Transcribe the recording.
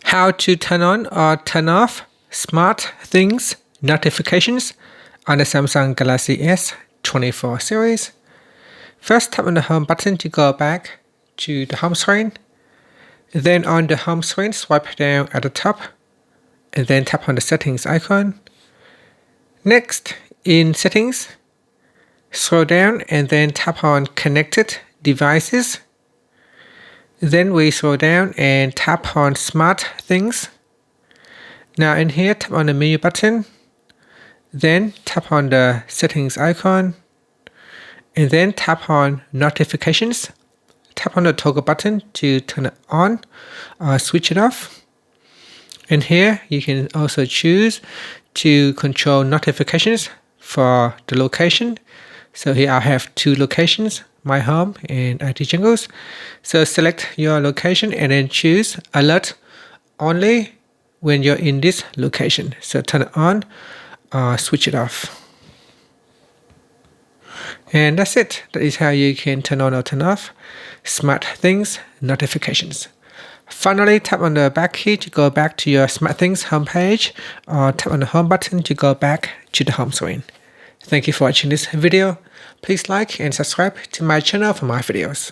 How to turn on or turn off SmartThings notifications on the Samsung Galaxy S24 series. First, tap on the home button to go back to the home screen. Then on the home screen, swipe down at the top and then tap on the settings icon. Next, in settings, scroll down and then tap on connected devices. Then we scroll down and tap on SmartThings. Now in here, tap on the menu button, then tap on the settings icon, and then tap on notifications. Tap on the toggle button to turn it on or switch it off. And here you can also choose to control notifications for the location. So here I have two locations, my home and IT Jungles. So select your location and then choose alert only when you're in this location. So turn it on or switch it off. And that's it. That is how you can turn on or turn off SmartThings notifications. Finally, tap on the back key to go back to your SmartThings homepage, or tap on the home button to go back to the home screen. Thank you for watching this video. Please like and subscribe to my channel for more videos.